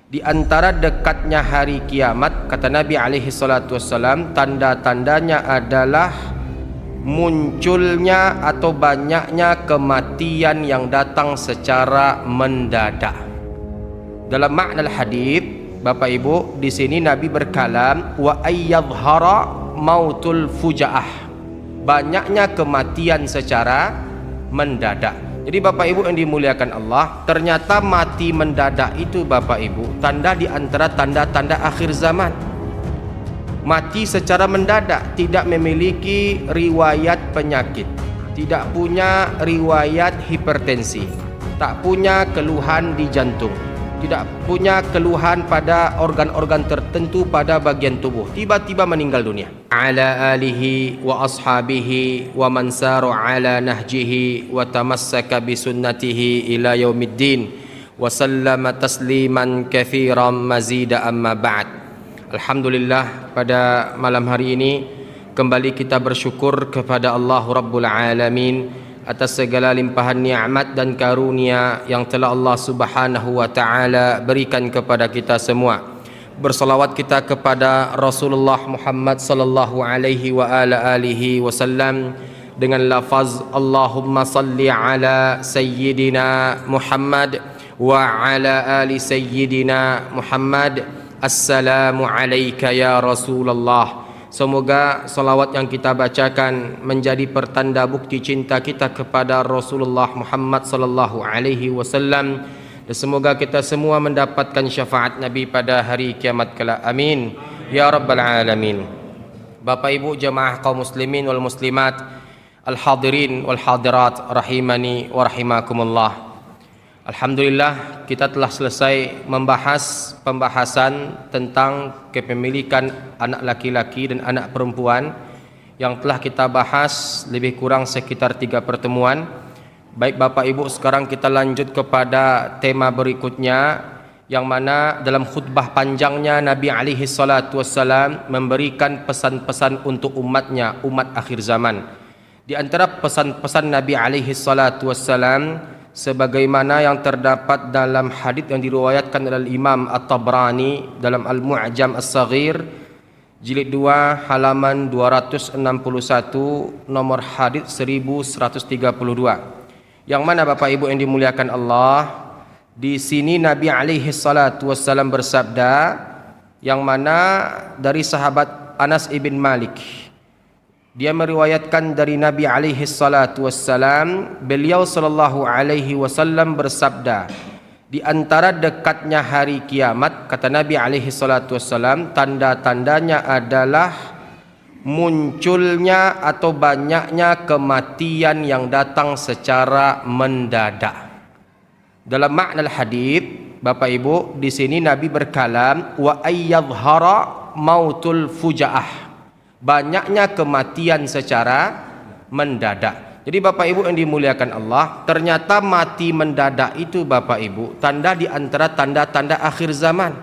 Di antara dekatnya hari kiamat, kata Nabi alaihi salatu wassalam, tanda-tandanya adalah munculnya atau banyaknya kematian yang datang secara mendadak. Dalam makna hadis, Bapak Ibu, di sini Nabi berkalam wa ayyadhhara mautul fujaah. Banyaknya kematian secara mendadak. Jadi Bapak Ibu yang dimuliakan Allah, ternyata mati mendadak itu Bapak Ibu tanda di antara tanda-tanda akhir zaman. Mati secara mendadak, tidak memiliki riwayat penyakit, tidak punya riwayat hipertensi, tak punya keluhan di jantung, tidak punya keluhan pada organ-organ tertentu pada bagian tubuh, tiba-tiba meninggal dunia. Ala alihi wa ashabihi wa man saru ala nahjihi wa tamassaka bi sunnatihi ila yaumiddin wa sallama tasliman katsiran mazida amma ba'd. Alhamdulillah, pada malam hari ini kembali kita bersyukur kepada Allah Rabbul Alamin atas segala limpahan nikmat dan karunia yang telah Allah Subhanahu wa taala berikan kepada kita semua. Bersalawat kita kepada Rasulullah Muhammad sallallahu alaihi wa ala alihi wasallam dengan lafaz Allahumma salli ala sayyidina Muhammad wa ala ali sayyidina Muhammad. Assalamu alayka ya Rasulullah. Semoga salawat yang kita bacakan menjadi pertanda bukti cinta kita kepada Rasulullah Muhammad sallallahu alaihi wasallam, dan semoga kita semua mendapatkan syafaat Nabi pada hari kiamat kelak. Amin ya rabbal alamin. Bapak Ibu jemaah kaum muslimin wal muslimat, al-hadirin wal hadirat rahimani wa rahimakumullah. Alhamdulillah, kita telah selesai membahas pembahasan tentang kepemilikan anak laki-laki dan anak perempuan yang telah kita bahas lebih kurang sekitar 3 pertemuan. Baik Bapak Ibu, sekarang kita lanjut kepada tema berikutnya, yang mana dalam khutbah panjangnya Nabi alaihi salatu wassalam memberikan pesan-pesan untuk umatnya, umat akhir zaman. Di antara pesan-pesan Nabi alaihi salatu wassalam sebagaimana yang terdapat dalam hadis yang diriwayatkan oleh Imam At-Tabrani dalam Al-Mu'jam As-Saghir jilid 2 halaman 261, nomor hadis 1132. Yang mana Bapak Ibu yang dimuliakan Allah, di sini Nabi alaihi salatu wassalam bersabda, yang mana dari sahabat Anas ibn Malik, dia meriwayatkan dari Nabi alaihi salatu wassalam, beliau sallallahu alaihi wasallam bersabda, di antara dekatnya hari kiamat, kata Nabi alaihi salatu wassalam, tanda-tandanya adalah munculnya atau banyaknya kematian yang datang secara mendadak. Dalam makna hadis, Bapak Ibu, di sini Nabi berkalam wa ayyadhhara mautul fujaah. Banyaknya kematian secara mendadak. Jadi Bapak Ibu yang dimuliakan Allah, ternyata mati mendadak itu Bapak Ibu tanda di antara tanda-tanda akhir zaman.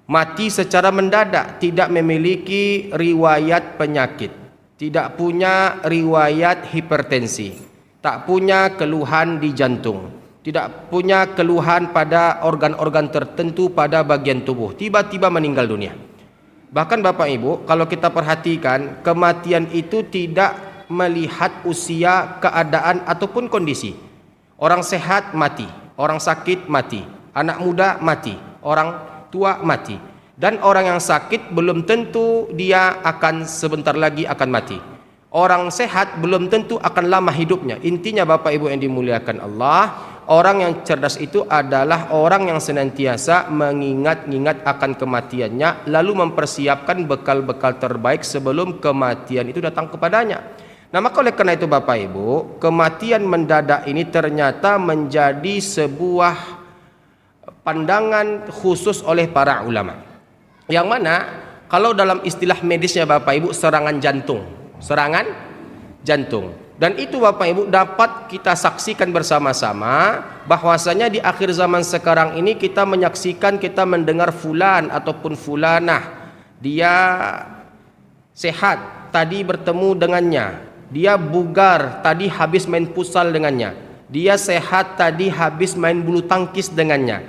Mati secara mendadak, tidak memiliki riwayat penyakit, tidak punya riwayat hipertensi, tak punya keluhan di jantung, tidak punya keluhan pada organ-organ tertentu pada bagian tubuh, tiba-tiba meninggal dunia. Bahkan Bapak Ibu, kalau kita perhatikan, kematian itu tidak melihat usia, keadaan ataupun kondisi. Orang sehat mati, orang sakit mati, anak muda mati, orang tua mati, dan orang yang sakit belum tentu dia akan sebentar lagi akan mati. Orang sehat belum tentu akan lama hidupnya. Intinya Bapak Ibu yang dimuliakan Allah, orang yang cerdas itu adalah orang yang senantiasa mengingat-ingat akan kematiannya, lalu mempersiapkan bekal-bekal terbaik sebelum kematian itu datang kepadanya. Nah, maka oleh karena itu Bapak Ibu, kematian mendadak ini ternyata menjadi sebuah pandangan khusus oleh para ulama, yang mana kalau dalam istilah medisnya Bapak Ibu serangan jantung, dan itu Bapak Ibu dapat kita saksikan bersama-sama bahwasanya di akhir zaman sekarang ini kita menyaksikan, kita mendengar fulan ataupun fulanah, dia sehat tadi bertemu dengannya, dia bugar tadi habis main futsal dengannya, dia sehat tadi habis main bulu tangkis dengannya.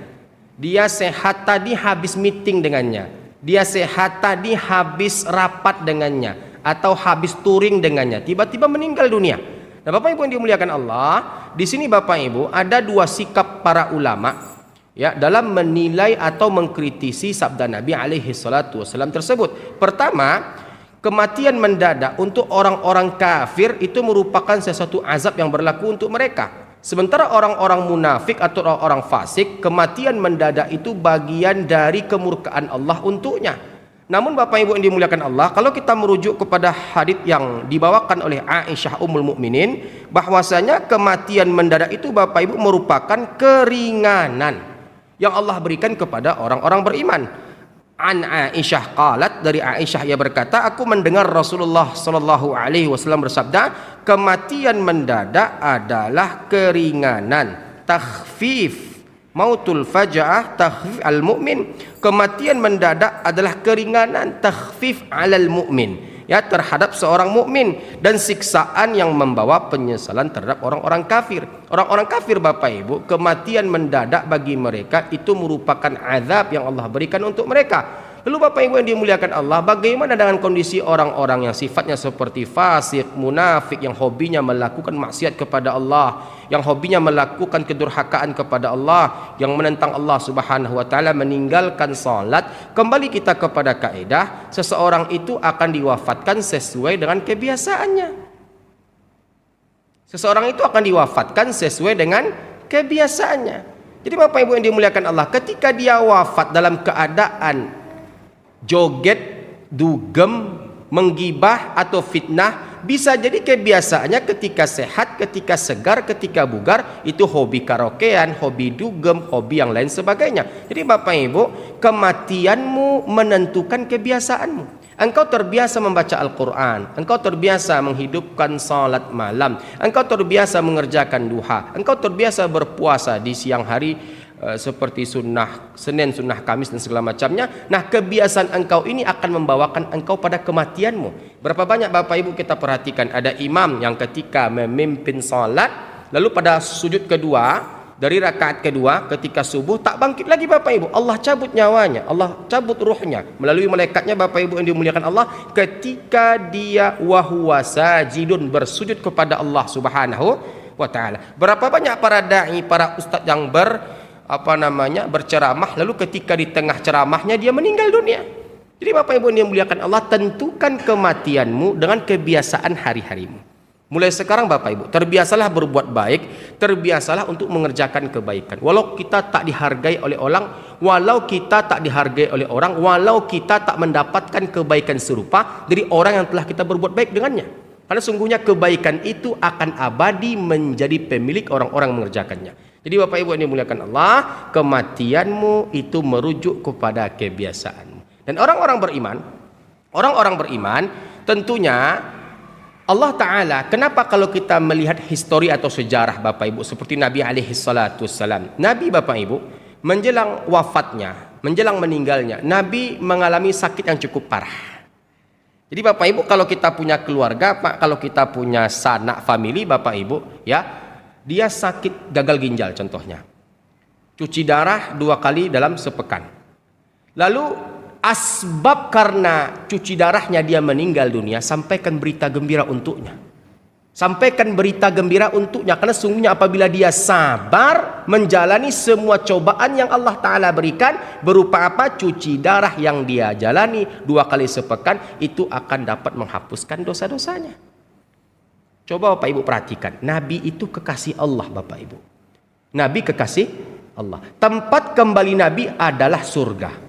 Dia sehat tadi habis meeting dengannya. Dia sehat tadi habis rapat dengannya atau habis touring dengannya. Tiba-tiba meninggal dunia. Nah, Bapak Ibu yang dimuliakan Allah, di sini Bapak Ibu ada dua sikap para ulama ya dalam menilai atau mengkritisi sabda Nabi alaihi salatu wasallam tersebut. Pertama, kematian mendadak untuk orang-orang kafir itu merupakan sesuatu azab yang berlaku untuk mereka. Sementara orang-orang munafik atau orang-orang fasik, kematian mendadak itu bagian dari kemurkaan Allah untuknya. Namun Bapak Ibu yang dimuliakan Allah, kalau kita merujuk kepada hadis yang dibawakan oleh Aisyah Ummul Mukminin, bahwasanya kematian mendadak itu Bapak Ibu merupakan keringanan yang Allah berikan kepada orang-orang beriman. An Aisyah qalat, dari Aisyah ia berkata, aku mendengar Rasulullah sallallahu alaihi wasallam bersabda, kematian mendadak adalah keringanan, takhfif mautul faja'ah, takhfif al mu'min. Kematian mendadak adalah keringanan, takhfif alal mu'min, ya, terhadap seorang mukmin, dan siksaan yang membawa penyesalan terhadap orang-orang kafir. Orang-orang kafir Bapak Ibu, kematian mendadak bagi mereka itu merupakan azab yang Allah berikan untuk mereka. Lalu Bapak Ibu yang dimuliakan Allah, bagaimana dengan kondisi orang-orang yang sifatnya seperti fasik, munafik, yang hobinya melakukan maksiat kepada Allah, yang hobinya melakukan kedurhakaan kepada Allah, yang menentang Allah Subhanahu wa taala, meninggalkan salat? Kembali kita kepada kaidah, seseorang itu akan diwafatkan sesuai dengan kebiasaannya. Seseorang itu akan diwafatkan sesuai dengan kebiasaannya. Jadi Bapak Ibu yang dimuliakan Allah, ketika dia wafat dalam keadaan joget, dugem, menggibah atau fitnah, bisa jadi kebiasaannya ketika sehat, ketika segar, ketika bugar itu hobi karaokean, hobi dugem, hobi yang lain sebagainya. Jadi Bapak Ibu, kematianmu menentukan kebiasaanmu. Engkau terbiasa membaca Al-Quran, engkau terbiasa menghidupkan salat malam, engkau terbiasa mengerjakan duha, engkau terbiasa berpuasa di siang hari seperti sunnah Senin, sunnah Kamis dan segala macamnya. Nah, kebiasaan engkau ini akan membawakan engkau pada kematianmu. Berapa banyak Bapak Ibu kita perhatikan ada imam yang ketika memimpin salat, lalu pada sujud kedua dari rakaat kedua ketika subuh tak bangkit lagi Bapak Ibu. Allah cabut nyawanya, Allah cabut ruhnya melalui malaikatnya Bapak Ibu yang dimuliakan Allah, ketika dia wahuwa sajidun, bersujud kepada Allah Subhanahu wa taala. Berapa banyak para dai, para ustaz yang berceramah, lalu ketika di tengah ceramahnya dia meninggal dunia. Jadi Bapak Ibu yang dimuliakan Allah, tentukan kematianmu dengan kebiasaan hari-harimu. Mulai sekarang Bapak Ibu, terbiasalah berbuat baik, terbiasalah untuk mengerjakan kebaikan. Walau kita tak dihargai oleh orang, walau kita tak dihargai oleh orang, walau kita tak mendapatkan kebaikan serupa dari orang yang telah kita berbuat baik dengannya. Karena sungguhnya kebaikan itu akan abadi menjadi pemilik orang-orang mengerjakannya. Jadi Bapak Ibu yang dimuliakan Allah, kematianmu itu merujuk kepada kebiasaanmu. Dan orang-orang beriman tentunya Allah Ta'ala, kenapa kalau kita melihat histori atau sejarah Bapak Ibu, seperti Nabi alaihi salatu wassalam, Nabi Bapak Ibu menjelang wafatnya, menjelang meninggalnya, Nabi mengalami sakit yang cukup parah. Jadi Bapak Ibu, kalau kita punya keluarga, kalau kita punya sanak famili Bapak Ibu, ya, dia sakit gagal ginjal contohnya, cuci darah 2 kali dalam sepekan, lalu asbab karena cuci darahnya dia meninggal dunia, sampaikan berita gembira untuknya. Sampaikan berita gembira untuknya, karena sungguhnya apabila dia sabar menjalani semua cobaan yang Allah Ta'ala berikan, berupa apa? Cuci darah yang dia jalani 2 kali sepekan, itu akan dapat menghapuskan dosa-dosanya. Coba Bapak Ibu perhatikan, Nabi itu kekasih Allah Bapak Ibu. Nabi kekasih Allah. Tempat kembali Nabi adalah surga.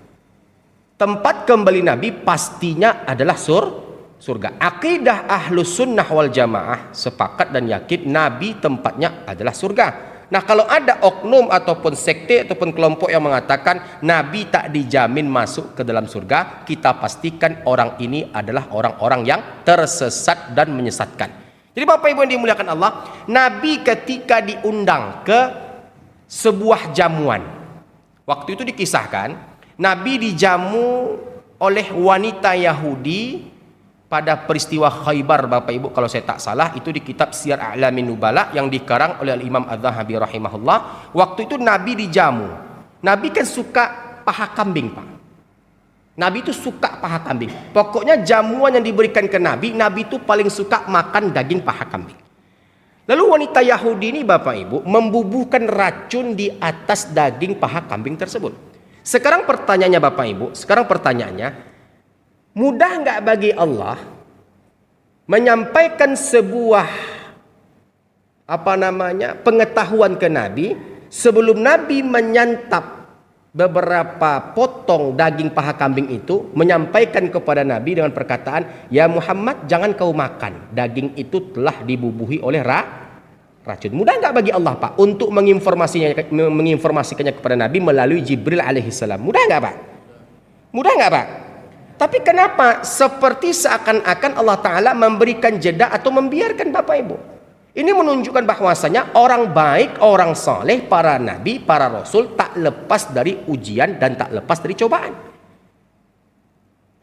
Tempat kembali Nabi pastinya adalah surga. Akidah Ahlus Sunnah wal Jamaah sepakat dan yakin Nabi tempatnya adalah surga. Nah, kalau ada oknum ataupun sekte ataupun kelompok yang mengatakan Nabi tak dijamin masuk ke dalam surga, kita pastikan orang ini adalah orang-orang yang tersesat dan menyesatkan. Jadi Bapak Ibu yang dimuliakan Allah, Nabi ketika diundang ke sebuah jamuan, waktu itu dikisahkan Nabi dijamu oleh wanita Yahudi pada peristiwa Khaybar Bapak Ibu, kalau saya tak salah itu di kitab Siyar A'lamin Nubala yang dikarang oleh Imam Az-Zahabi rahimahullah. Waktu itu Nabi dijamu. Nabi kan suka paha kambing, Pak. Nabi itu suka paha kambing. Pokoknya jamuan yang diberikan ke Nabi, Nabi itu paling suka makan daging paha kambing. Lalu wanita Yahudi ini Bapak Ibu membubuhkan racun di atas daging paha kambing tersebut. Sekarang pertanyaannya Bapak Ibu, mudah nggak bagi Allah menyampaikan sebuah pengetahuan ke Nabi sebelum Nabi menyantap beberapa potong daging paha kambing itu, menyampaikan kepada Nabi dengan perkataan, "Ya Muhammad, jangan kau makan, daging itu telah dibubuhi oleh racun." Mudah nggak bagi Allah, Pak, untuk menginformasikannya kepada Nabi melalui Jibril alaihissalam? Mudah nggak, Pak? Mudah nggak, Pak? Tapi kenapa seperti seakan-akan Allah Ta'ala memberikan jeda atau membiarkan, Bapak Ibu? Ini menunjukkan bahwasanya orang baik, orang saleh, para nabi, para rasul tak lepas dari ujian dan tak lepas dari cobaan.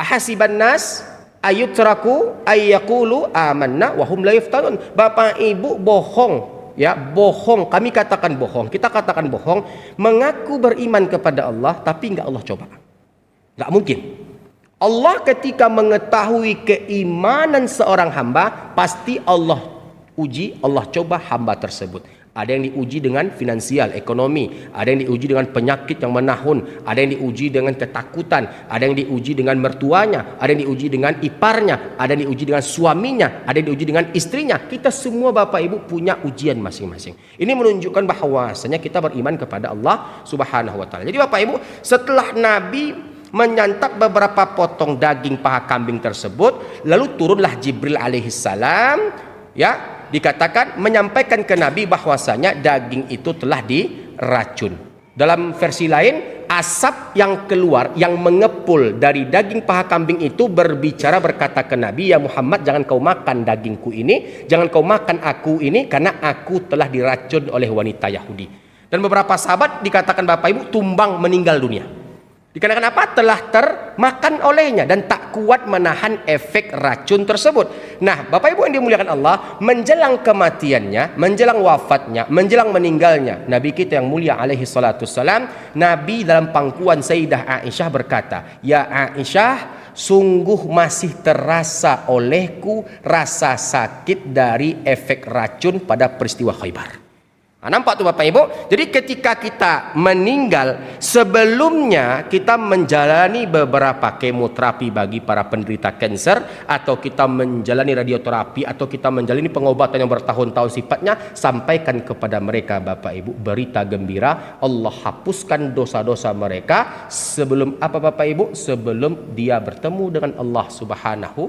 Ahasiban nas ayutraku ayyaqulu amanna wa hum la yuftanun. Bapak Ibu bohong, ya, bohong. Kami katakan bohong, kita katakan bohong, mengaku beriman kepada Allah tapi enggak Allah coba. Enggak mungkin. Allah ketika mengetahui keimanan seorang hamba, pasti Allah uji, Allah coba hamba tersebut. Ada yang diuji dengan finansial, ekonomi, ada yang diuji dengan penyakit yang menahun, ada yang diuji dengan ketakutan, ada yang diuji dengan mertuanya, ada yang diuji dengan iparnya, ada yang diuji dengan suaminya, ada yang diuji dengan istrinya. Kita semua Bapak Ibu punya ujian masing-masing. Ini menunjukkan bahwasanya kita beriman kepada Allah Subhanahu wa taala. Jadi Bapak Ibu, setelah Nabi menyantap beberapa potong daging paha kambing tersebut, lalu turunlah Jibril alaihissalam, ya, dikatakan menyampaikan ke Nabi bahwasanya daging itu telah diracun. Dalam versi lain, asap yang keluar, yang mengepul dari daging paha kambing itu berbicara, berkata ke Nabi, "Ya Muhammad, jangan kau makan dagingku ini, jangan kau makan aku ini, karena aku telah diracun oleh wanita Yahudi." Dan beberapa sahabat dikatakan Bapak Ibu tumbang meninggal dunia. Dikarenakan apa? Telah termakan olehnya dan tak kuat menahan efek racun tersebut. Nah, Bapak Ibu yang dimuliakan Allah, menjelang kematiannya, menjelang wafatnya, menjelang meninggalnya, Nabi kita yang mulia alaihi salatu wassalam, Nabi dalam pangkuan Sayyidah Aisyah berkata, "Ya Aisyah, sungguh masih terasa olehku rasa sakit dari efek racun pada peristiwa Khaybar." Nah, nampak tuh Bapak Ibu. Jadi ketika kita meninggal, sebelumnya kita menjalani beberapa kemoterapi bagi para penderita kanker, atau kita menjalani radioterapi, atau kita menjalani pengobatan yang bertahun-tahun sifatnya, sampaikan kepada mereka Bapak Ibu berita gembira, Allah hapuskan dosa-dosa mereka sebelum apa Bapak Ibu? Sebelum dia bertemu dengan Allah Subhanahu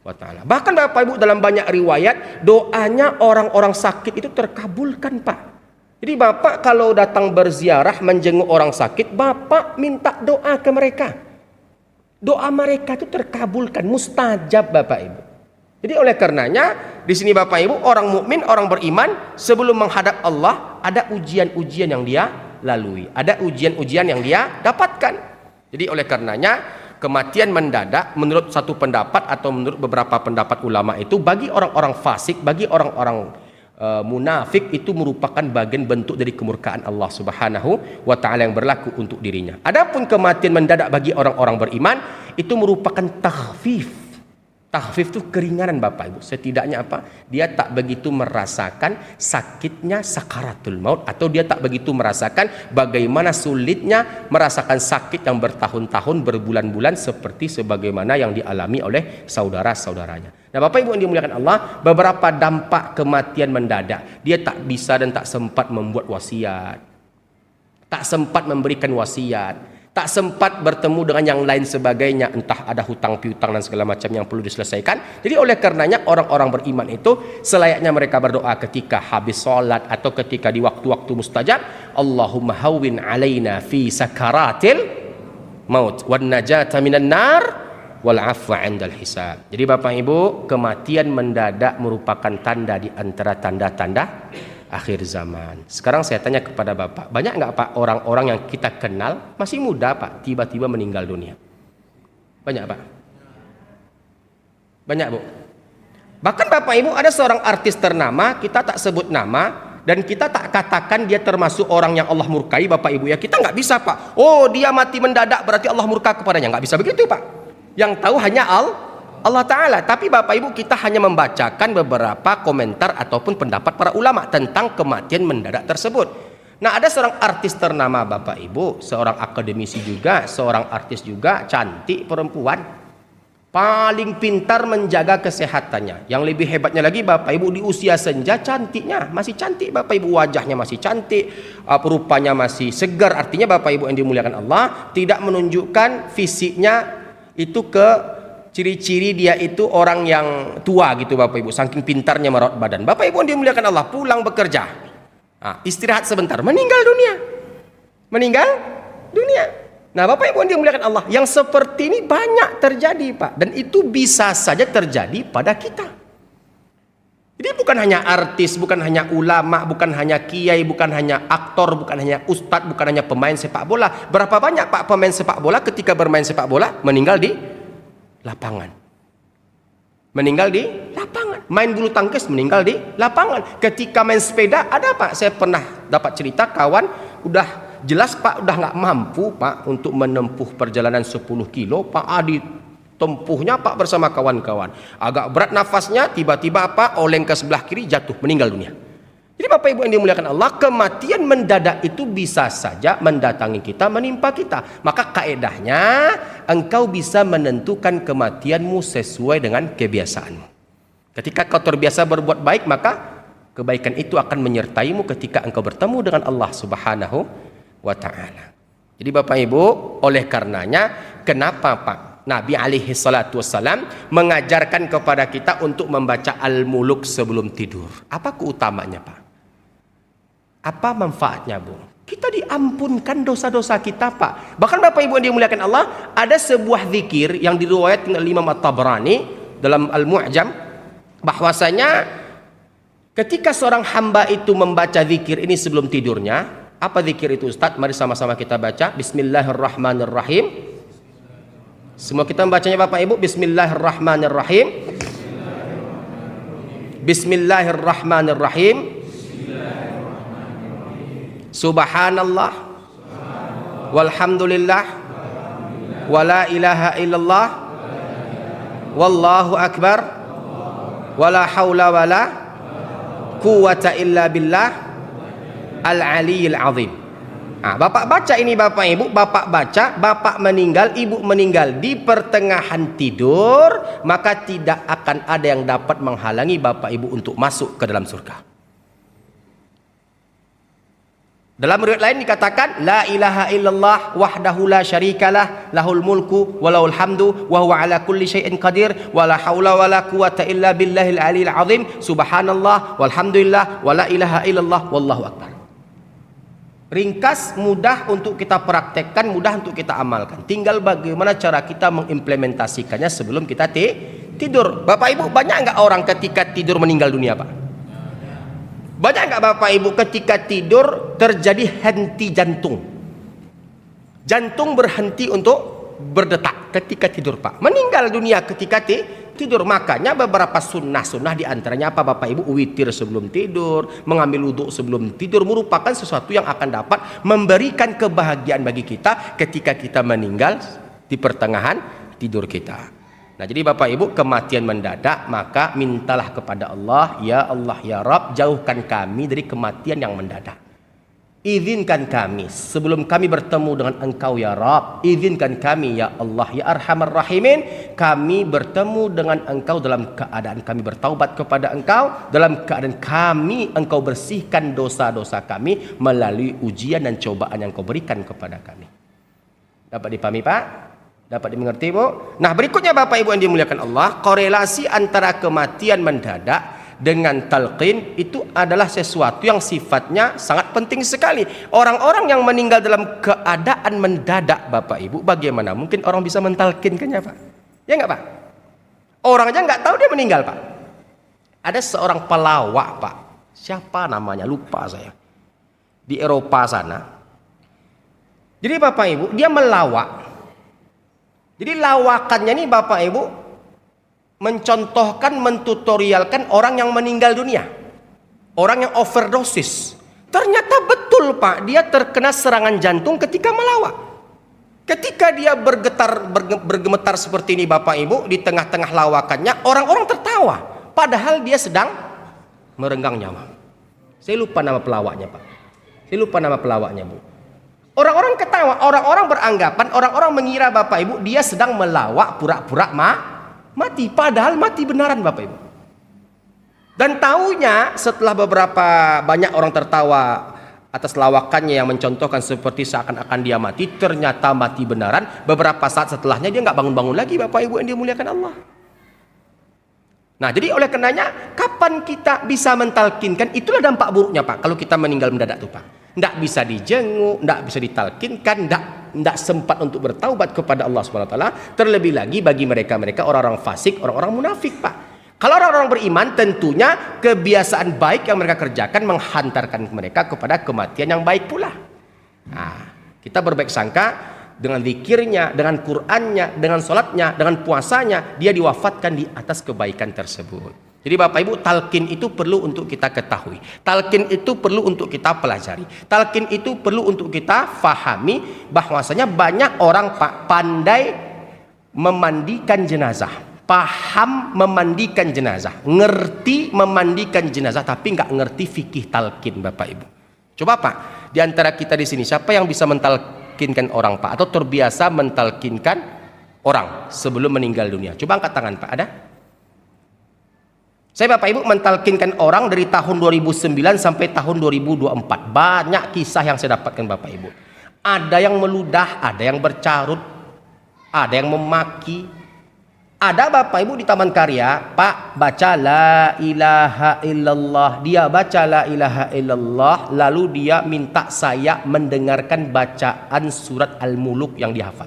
wa ta'ala. Bahkan Bapak Ibu dalam banyak riwayat, doanya orang-orang sakit itu terkabulkan, Pak. Jadi Bapak kalau datang berziarah menjenguk orang sakit, Bapak minta doa ke mereka. Doa mereka itu terkabulkan, mustajab Bapak Ibu. Jadi oleh karenanya di sini Bapak Ibu, orang mukmin, orang beriman sebelum menghadap Allah ada ujian-ujian yang dia lalui, ada ujian-ujian yang dia dapatkan. Jadi oleh karenanya kematian mendadak menurut satu pendapat atau menurut beberapa pendapat ulama itu bagi orang-orang fasik, bagi orang-orang munafik itu merupakan bagian bentuk dari kemurkaan Allah Subhanahu wa taala yang berlaku untuk dirinya. Adapun kematian mendadak bagi orang-orang beriman itu merupakan takhfif. Takhfif itu keringanan Bapak Ibu. Setidaknya apa? Dia tak begitu merasakan sakitnya sakaratul maut, atau dia tak begitu merasakan bagaimana sulitnya merasakan sakit yang bertahun-tahun, berbulan-bulan seperti sebagaimana yang dialami oleh saudara-saudaranya. Nah Bapak Ibu yang dimuliakan Allah, beberapa dampak kematian mendadak, dia tak bisa dan tak sempat membuat wasiat, tak sempat memberikan wasiat, tak sempat bertemu dengan yang lain sebagainya, entah ada hutang piutang dan segala macam yang perlu diselesaikan. Jadi oleh karenanya orang-orang beriman itu selayaknya mereka berdoa ketika habis sholat atau ketika di waktu-waktu mustajab, Allahumma hawwin alaina fi sakaratil maut wan najata minan nar wal afwa 'indal hisab. Jadi Bapak Ibu, kematian mendadak merupakan tanda di antara tanda-tanda akhir zaman. Sekarang saya tanya kepada Bapak, banyak nggak Pak orang-orang yang kita kenal masih muda Pak tiba-tiba meninggal dunia? Banyak Pak? Banyak Bu? Bahkan Bapak Ibu ada seorang artis ternama, kita tak sebut nama, dan kita tak katakan dia termasuk orang yang Allah murkai, Bapak Ibu ya. Kita nggak bisa, Pak. Oh, dia mati mendadak berarti Allah murka kepadanya. Nggak bisa begitu, Pak. Yang tahu hanya Allah Ta'ala. Tapi Bapak Ibu, kita hanya membacakan beberapa komentar ataupun pendapat para ulama tentang kematian mendadak tersebut. Nah, ada seorang artis ternama, Bapak Ibu, seorang akademisi juga, seorang artis juga, cantik perempuan, paling pintar menjaga kesehatannya. Yang lebih hebatnya lagi, Bapak Ibu, di usia senja cantiknya, masih cantik Bapak Ibu, wajahnya masih cantik, rupanya masih segar. Artinya Bapak Ibu yang dimuliakan Allah, tidak menunjukkan fisiknya itu ke ciri-ciri dia itu orang yang tua gitu Bapak Ibu, saking pintarnya merawat badan. Bapak Ibu yang dimuliakan Allah, pulang bekerja, istirahat sebentar, meninggal dunia. Nah, Bapak Ibu yang dimuliakan Allah, yang seperti ini banyak terjadi, Pak, dan itu bisa saja terjadi pada kita. Jadi bukan hanya artis, bukan hanya ulama, bukan hanya kiai, bukan hanya aktor, bukan hanya ustadz, bukan hanya pemain sepak bola. Berapa banyak, Pak, pemain sepak bola ketika bermain sepak bola meninggal di lapangan. Main bulu tangkis meninggal di lapangan. Ketika main sepeda, ada, Pak, saya pernah dapat cerita kawan udah jelas, Pak, udah nggak mampu, Pak, untuk menempuh perjalanan 10 kilo, Pak, ditempuhnya, Pak, bersama kawan-kawan. Agak berat nafasnya, tiba-tiba, Pak, oleng ke sebelah kiri, jatuh, meninggal dunia. Jadi Bapak Ibu yang dimuliakan Allah, kematian mendadak itu bisa saja mendatangi kita, menimpa kita. Maka kaedahnya, engkau bisa menentukan kematianmu sesuai dengan kebiasaanmu. Ketika kau terbiasa berbuat baik, maka kebaikan itu akan menyertaimu ketika engkau bertemu dengan Allah Subhanahu wa ta'ala. Jadi Bapak Ibu, oleh karenanya kenapa, Pak, Nabi alaihi salatu wassalam mengajarkan kepada kita untuk membaca Al-Muluk sebelum tidur? Apa keutamanya, Pak? Apa manfaatnya, Bu? Kita diampunkan dosa-dosa kita, Pak. Bahkan Bapak Ibu yang dimuliakan Allah, ada sebuah zikir yang diriwayatkan oleh Imam At-Tabrani dalam Al-Mu'jam, bahwasanya ketika seorang hamba itu membaca zikir ini sebelum tidurnya. Apa zikir itu, Ustaz? Mari sama-sama kita baca. Bismillahirrahmanirrahim. Semua kita membacanya, Bapak Ibu. Bismillahirrahmanirrahim. Bismillahirrahmanirrahim. Subhanallah walhamdulillah wala ilaha illallah wallahu akbar wala haula wala quwwata illa billah Al-Aliyil Azim. Bapak baca ini, Bapak Ibu, Bapak baca, Bapak meninggal, Ibu meninggal di pertengahan tidur, maka tidak akan ada yang dapat menghalangi Bapak Ibu untuk masuk ke dalam surga. Dalam riwayat lain dikatakan, la ilaha illallah wahdahu la syarikalah lahul mulku walahul hamdu wa huwa ala kulli syai'in qadir wa la haula wa la quwwata illa billahil aliyil azim. Subhanallah walhamdulillah wa la ilaha illallah wallahu akbar. Ringkas, mudah untuk kita praktekkan, mudah untuk kita amalkan. Tinggal bagaimana cara kita mengimplementasikannya sebelum kita tidur. Bapak Ibu, banyak nggak orang ketika tidur meninggal dunia, Pak? Banyak nggak Bapak Ibu ketika tidur terjadi henti jantung? Jantung berhenti untuk berdetak ketika tidur, Pak. Meninggal dunia ketika tidur. Makanya beberapa sunnah diantaranya apa, Bapak Ibu? Witir sebelum tidur, mengambil wudhu sebelum tidur, merupakan sesuatu yang akan dapat memberikan kebahagiaan bagi kita ketika kita meninggal di pertengahan tidur kita. Nah, jadi Bapak Ibu, kematian mendadak, maka mintalah kepada Allah, ya Allah, ya Rabb, jauhkan kami dari kematian yang mendadak. Izinkan kami sebelum kami bertemu dengan Engkau, ya Rabb, izinkan kami, ya Allah, ya Arhamar Rahimin, kami bertemu dengan Engkau dalam keadaan kami bertaubat kepada Engkau, dalam keadaan kami Engkau bersihkan dosa-dosa kami melalui ujian dan cobaan yang Kau berikan kepada kami. Dapat dipahami, Pak? Dapat dimengerti, Bu? Nah, berikutnya Bapak Ibu yang dimuliakan Allah, korelasi antara kematian mendadak dengan talqin itu adalah sesuatu yang sifatnya sangat penting sekali. Orang-orang yang meninggal dalam keadaan mendadak, Bapak Ibu, bagaimana mungkin orang bisa mentalkinkannya, Pak? Ya nggak, Pak? Orang aja nggak tahu dia meninggal, Pak. Ada seorang pelawak, Pak. Siapa namanya? Lupa saya. Di Eropa sana. Jadi Bapak Ibu, dia melawak. Jadi lawakannya ini Bapak Ibu mencontohkan, mentutorialkan orang yang meninggal dunia. Orang yang overdosis. Ternyata betul Pak, dia terkena serangan jantung ketika melawak. Ketika dia bergemetar seperti ini Bapak Ibu, di tengah-tengah lawakannya, orang-orang tertawa. Padahal dia sedang merenggang nyawa. Saya lupa nama pelawaknya Pak. Saya lupa nama pelawaknya Bu. Orang-orang ketawa, orang-orang beranggapan, orang-orang mengira Bapak Ibu, dia sedang melawak pura-pura mati. Padahal mati benaran Bapak Ibu. Dan taunya setelah banyak orang tertawa atas lawakannya yang mencontohkan seperti seakan-akan dia mati, ternyata mati benaran. Beberapa saat setelahnya dia nggak bangun-bangun lagi Bapak Ibu yang dimuliakan Allah. Nah jadi oleh karenanya kapan kita bisa mentalkinkan, itulah dampak buruknya Pak kalau kita meninggal mendadak tuh Pak. Nggak bisa dijenguk, nggak bisa ditalkinkan, nggak sempat untuk bertaubat kepada Allah SWT. Terlebih lagi bagi mereka-mereka orang-orang fasik, orang-orang munafik Pak. Kalau orang-orang beriman tentunya kebiasaan baik yang mereka kerjakan menghantarkan mereka kepada kematian yang baik pula. Nah, kita berbaik sangka dengan zikirnya, dengan Qur'annya, dengan sholatnya, dengan puasanya, dia diwafatkan di atas kebaikan tersebut. Jadi Bapak Ibu, talqin itu perlu untuk kita ketahui. Talqin itu perlu untuk kita pelajari. Talqin itu perlu untuk kita fahami bahwasanya banyak orang Pak pandai memandikan jenazah. Paham memandikan jenazah, ngerti memandikan jenazah, tapi nggak ngerti fikih talqin Bapak Ibu. Coba Pak, di antara kita di sini siapa yang bisa mentalkinkan orang Pak, atau terbiasa mentalkinkan orang sebelum meninggal dunia? Coba angkat tangan Pak, ada? Saya Bapak Ibu mentalkinkan orang dari tahun 2009 sampai tahun 2024. Banyak kisah yang saya dapatkan Bapak Ibu. Ada yang meludah, ada yang bercarut, ada yang memaki. Ada Bapak Ibu di Taman Karya, Pak baca la ilaha illallah. Dia baca la ilaha illallah, lalu dia minta saya mendengarkan bacaan surat Al-Muluk yang dihafal.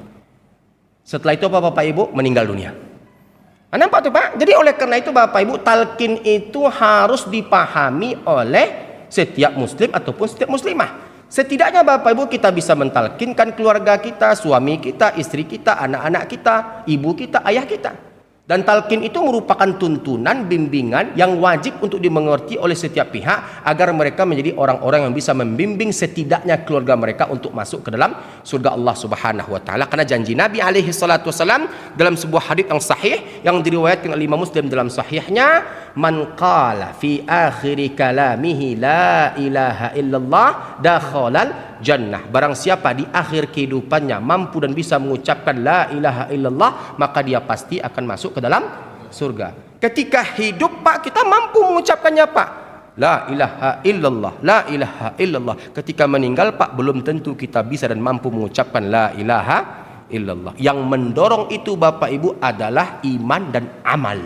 Setelah itu apa Bapak Ibu? Meninggal dunia. Nah, nampak tuh Pak? Jadi oleh karena itu Bapak Ibu, talqin itu harus dipahami oleh setiap muslim ataupun setiap muslimah. Setidaknya Bapak Ibu kita bisa mentalkinkan keluarga kita, suami kita, istri kita, anak-anak kita, ibu kita, ayah kita. Dan talqin itu merupakan tuntunan, bimbingan yang wajib untuk dimengerti oleh setiap pihak agar mereka menjadi orang-orang yang bisa membimbing setidaknya keluarga mereka untuk masuk ke dalam surga Allah Subhanahu wa taala. Karena janji Nabi alaihi salatu wasallam dalam sebuah hadits yang sahih yang diriwayatkan oleh Imam Muslim dalam sahihnya, man qala fi akhir kalamihi la ilaha illallah dakhalal jannah. Barang siapa di akhir kehidupannya mampu dan bisa mengucapkan la ilaha illallah, maka dia pasti akan masuk ke dalam surga. Ketika hidup Pak kita mampu mengucapkannya Pak, la ilaha illallah, la ilaha illallah. Ketika meninggal Pak belum tentu kita bisa dan mampu mengucapkan la ilaha illallah. Yang mendorong itu Bapak Ibu adalah iman dan amal.